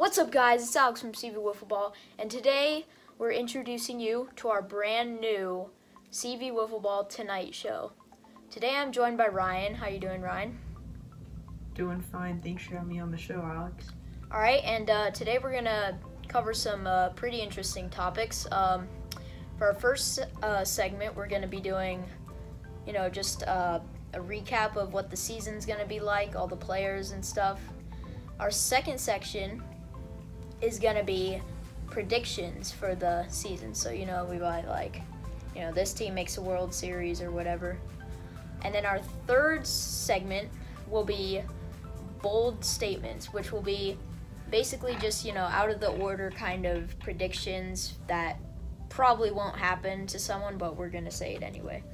What's up, guys? It's Alex from CV Wiffleball, and today we're introducing you to our brand new CV Wiffleball Tonight show. Today I'm joined by Ryan. How you doing, Ryan? Doing fine. Thanks for having me on the show, Alex. All right, and today we're gonna cover some pretty interesting topics. For our first segment, we're gonna be doing, just a recap of what the season's gonna be like, all the players and stuff. Our second section is gonna be predictions for the season. So we might this team makes a World Series or whatever. And then our third segment will be bold statements, which will be basically just out of the order kind of predictions that probably won't happen to someone, but we're gonna say it anyway.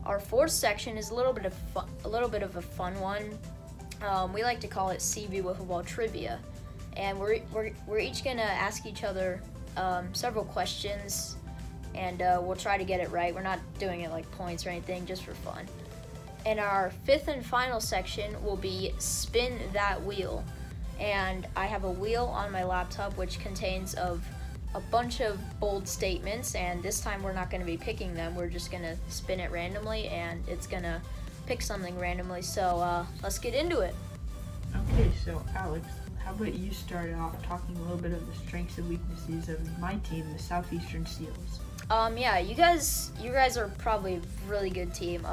Our fourth section is a little bit of a fun one. We like to call it CV Wiffleball Trivia. And we're each gonna ask each other several questions, and we'll try to get it right. We're not doing it like points or anything, just for fun. And our fifth and final section will be Spin That Wheel. And I have a wheel on my laptop which contains of a bunch of bold statements, and this time we're not gonna be picking them. We're just gonna spin it randomly, and it's gonna pick something randomly. So let's get into it. Okay, so Alex, how about you start off talking a little bit of the strengths and weaknesses of my team, the Southeastern Seals? Yeah, you guys are probably a really good team.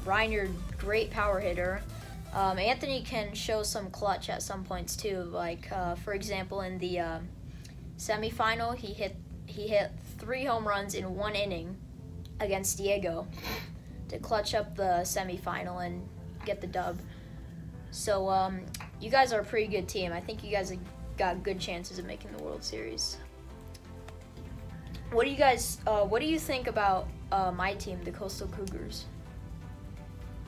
Ryan, you're a great power hitter. Anthony can show some clutch at some points too. Like for example, in the semifinal, he hit 3 home runs in 1 inning against Diego to clutch up the semifinal and get the dub. So you guys are a pretty good team. I think you guys have got good chances of making the World Series. What do you think about my team, the Coastal Cougars?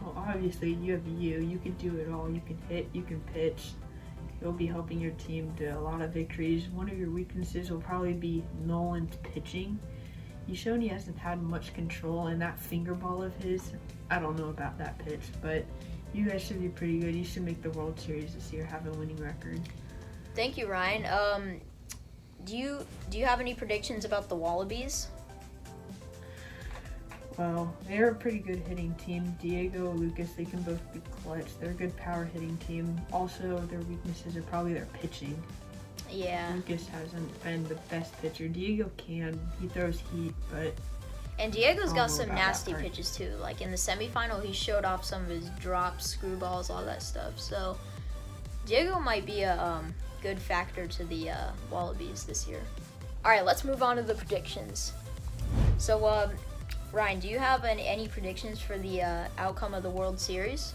Well, obviously you can do it all. You can hit, you can pitch. You'll be helping your team to a lot of victories. One of your weaknesses will probably be Nolan's pitching. He's shown he hasn't had much control, and that finger ball of his, I don't know about that pitch, but you guys should be pretty good. You should make the World Series this year, have a winning record. Thank you, Ryan. Do you have any predictions about the Wallabies? Well, they're a pretty good hitting team. Diego, Lucas, they can both be clutch. They're a good power hitting team. Also, their weaknesses are probably their pitching. Yeah. Lucas hasn't been the best pitcher. Diego can. He throws heat, but... And Diego's got some nasty pitches too. Like in the semifinal, he showed off some of his drops, screwballs, all that stuff. So Diego might be a good factor to the Wallabies this year. All right, let's move on to the predictions. So Ryan, do you have any predictions for the outcome of the World Series?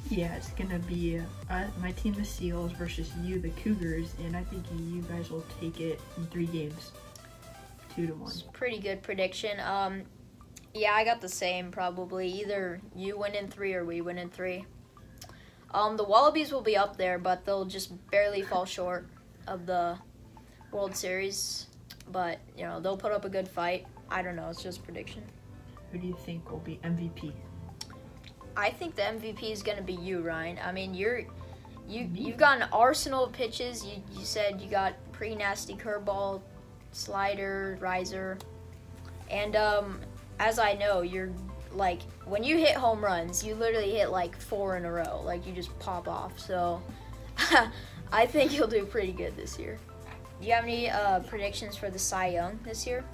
Yeah, it's gonna be my team, the Seals, versus you, the Cougars, and I think you guys will take it in 3 games. 2-1. It's a pretty good prediction. Yeah, I got the same probably. Either you win in 3 or we win in 3. The Wallabies will be up there, but they'll just barely fall short of the World Series. But they'll put up a good fight. I don't know. It's just a prediction. Who do you think will be MVP? I think the MVP is gonna be you, Ryan. I mean, you've got an arsenal of pitches. You said you got pretty nasty curveball, slider, riser, and as I know, you're like, when you hit home runs, you literally hit like 4 in a row. Like, you just pop off. So I think you'll do pretty good this year. Do you have any predictions for the Cy Young this year?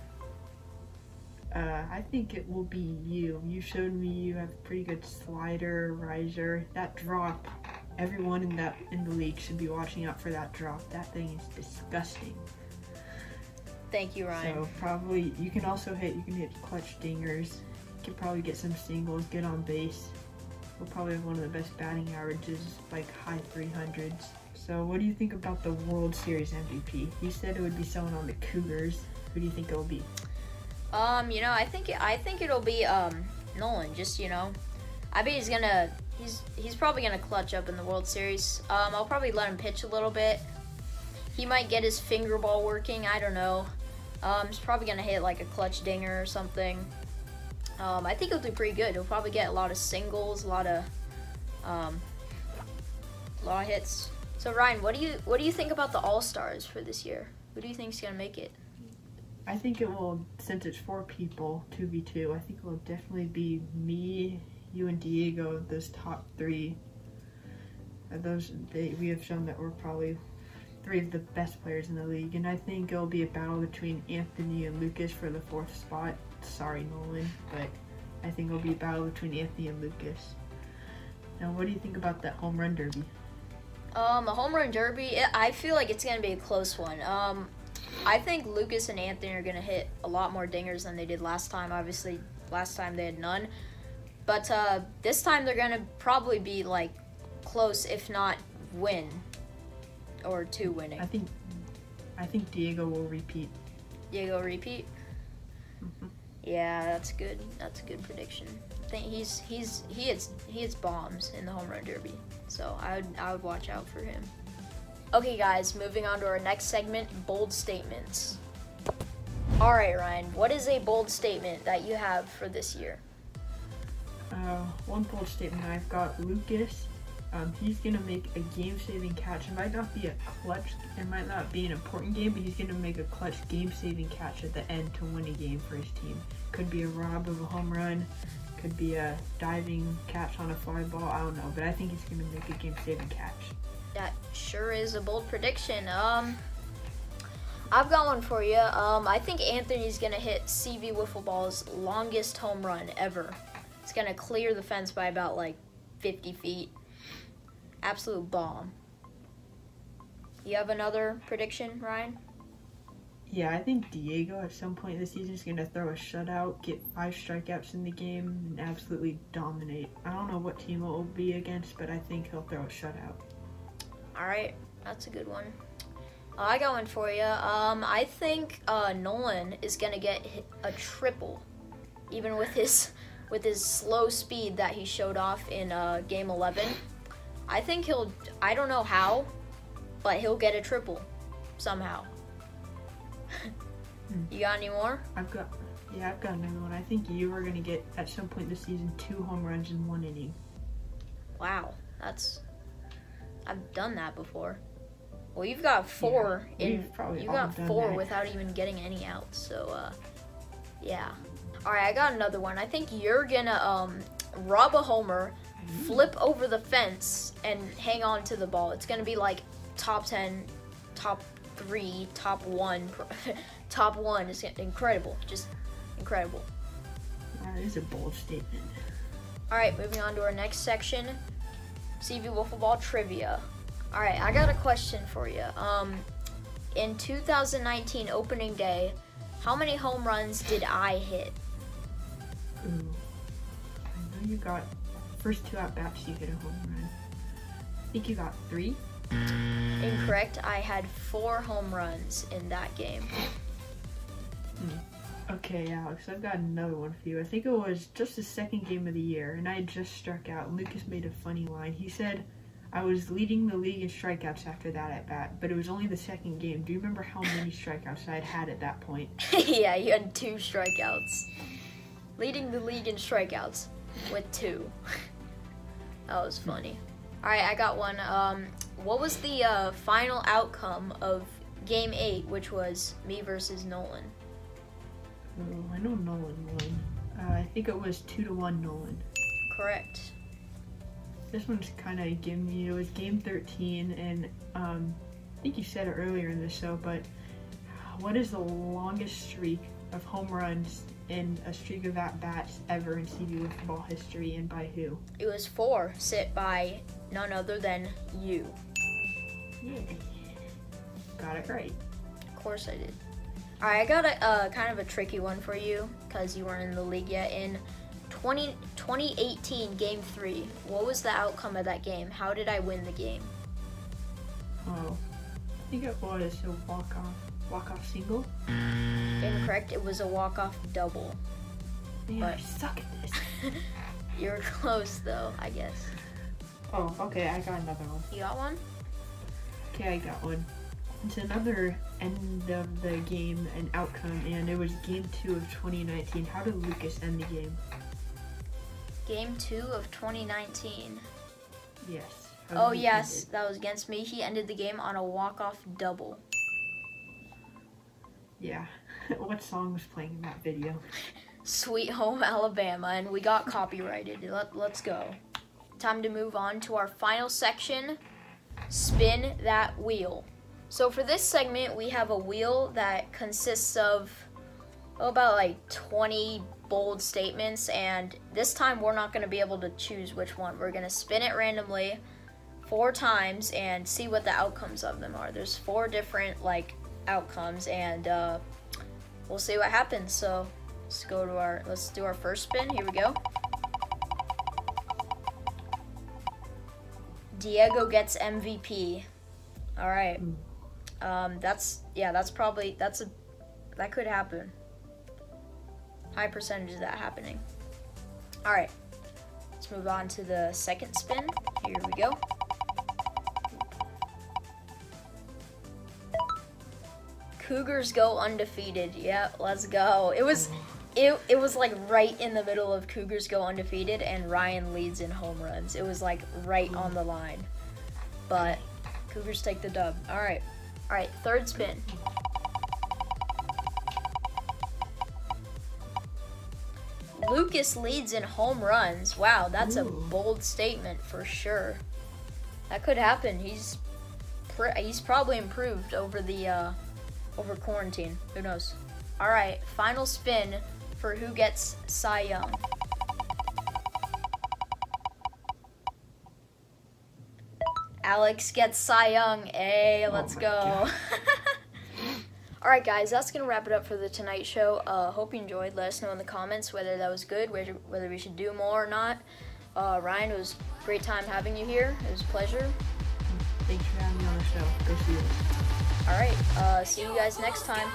I think it will be you. You showed me you have pretty good slider, riser. That drop, everyone in the league should be watching out for that drop. That thing is disgusting. Thank you, Ryan. So probably you can hit clutch dingers. You can probably get some singles, get on base. We'll probably have one of the best batting averages, like high 300s. So what do you think about the World Series MVP? You said it would be someone on the Cougars. Who do you think it will be? I think it'll be Nolan. Just I bet he's probably gonna clutch up in the World Series. I'll probably let him pitch a little bit. He might get his finger ball working. I don't know. He's probably gonna hit like a clutch dinger or something. I think he'll do pretty good. He'll probably get a lot of singles, a lot of hits. So Ryan, what do you think about the All-Stars for this year? Who do you think is gonna make it? I think it will, since it's 4 people, 2v2, I think it will definitely be me, you, and Diego, those top 3. We have shown that we're probably 3 of the best players in the league, and I think it'll be a battle between Anthony and Lucas for the 4th spot. Sorry, Nolan, but I think it'll be a battle between Anthony and Lucas. Now, what do you think about that home run derby? A home run derby, I feel like it's gonna be a close one. I think Lucas and Anthony are gonna hit a lot more dingers than they did last time. Obviously, last time they had none, but this time they're gonna probably be like close, if not win, or 2 winning. I think Diego will repeat. Diego repeat. Mm-hmm. Yeah, that's good. That's a good prediction. I think he hits bombs in the home run derby, so I would watch out for him. Okay, guys, moving on to our next segment, bold statements. All right, Ryan, what is a bold statement that you have for this year? One bold statement I've got, Lucas. He's gonna make a game-saving catch. It might not be a clutch. It might not be an important game, but he's gonna make a clutch game-saving catch at the end to win a game for his team. Could be a rob of a home run. Could be a diving catch on a fly ball. I don't know, but I think he's gonna make a game-saving catch. That sure is a bold prediction. I've got one for you. I think Anthony's gonna hit CV Wiffleball's longest home run ever. It's gonna clear the fence by about like 50 feet. Absolute bomb. You have another prediction, Ryan? Yeah, I think Diego at some point this season is going to throw a shutout, get 5 strikeouts in the game, and absolutely dominate. I don't know what team it will be against, but I think he'll throw a shutout. All right, that's a good one. I got one for you. I think Nolan is going to get a triple, even with his slow speed that he showed off in Game 11. I think I don't know how, but he'll get a triple somehow. You got any more? I've got another one. I think you are going to get, at some point this season, 2 home runs in 1 inning. Wow, I've done that before. Well, you've got 4 you got 4 without even getting any outs, so yeah. All right, I got another one. I think you're gonna rob a homer, flip over the fence, and hang on to the ball. It's gonna be like top 10, top 3, top 1. Top 1 is incredible, just incredible. That is a bold statement. All right, moving on to our next section, CV Wiffleball trivia. All right, I got a question for you. In 2019 opening day, how many home runs did I hit? Ooh, I know you got first 2 at bats. You hit a home run. I think you got 3. Incorrect. I had 4 home runs in that game. Okay, Alex, I've got another one for you. I think it was just the 2nd game of the year, and I had just struck out. Lucas made a funny line. He said, I was leading the league in strikeouts after that at bat, but it was only the 2nd game. Do you remember how many strikeouts I had at that point? Yeah, you had 2 strikeouts. Leading the league in strikeouts with 2. That was funny. All right, I got one. What was the final outcome of Game 8, which was me versus Nolan? Oh, I know Nolan won. I think it was 2-1 Nolan. Correct. This one's kind of giving me, it was game 13, and I think you said it earlier in the show, but what is the longest streak of home runs in a streak of at-bats ever in CV Wiffleball history, and by who? It was 4, set by none other than you. Yeah. Got it right. Of course I did. All right, I got a kind of a tricky one for you because you weren't in the league yet. In 2018 Game 3, what was the outcome of that game? How did I win the game? Oh, I think it was a walk-off single. Incorrect. It was a walk-off double. Man, I suck at this. You're close though, I guess. Oh, okay, I got another one. You got one? Okay, I got one. It's another end of the game and outcome, and it was Game 2 of 2019. How did Lucas end the game? Game 2 of 2019. Yes. Oh, yes, that was against me. He ended the game on a walk-off double. Yeah. What song was playing in that video? Sweet Home Alabama, and we got copyrighted. Let's go. Time to move on to our final section, Spin That Wheel. So for this segment, we have a wheel that consists of about like 20 bold statements, and this time we're not going to be able to choose which one. We're going to spin it randomly 4 times and see what the outcomes of them are. There's 4 different like outcomes, and we'll see what happens. So let's do our first spin. Here we go. Diego gets MVP. All right. That could happen. High percentage of that happening. All right. Let's move on to the second spin. Here we go. Cougars go undefeated. Yeah, let's go. It was like right in the middle of Cougars go undefeated and Ryan leads in home runs. It was like right on the line. But Cougars take the dub. All right, third spin. Lucas leads in home runs. Wow, that's a bold statement for sure. That could happen. He's probably improved over the over quarantine. Who knows? All right, final spin for who gets Cy Young. Alex gets Cy Young. Hey, let's go. All right, guys, that's going to wrap it up for the Tonight Show. Hope you enjoyed. Let us know in the comments whether that was good, whether we should do more or not. Ryan, it was a great time having you here. It was a pleasure. Thanks for having me on the show. Go see you. All right, see you guys next time.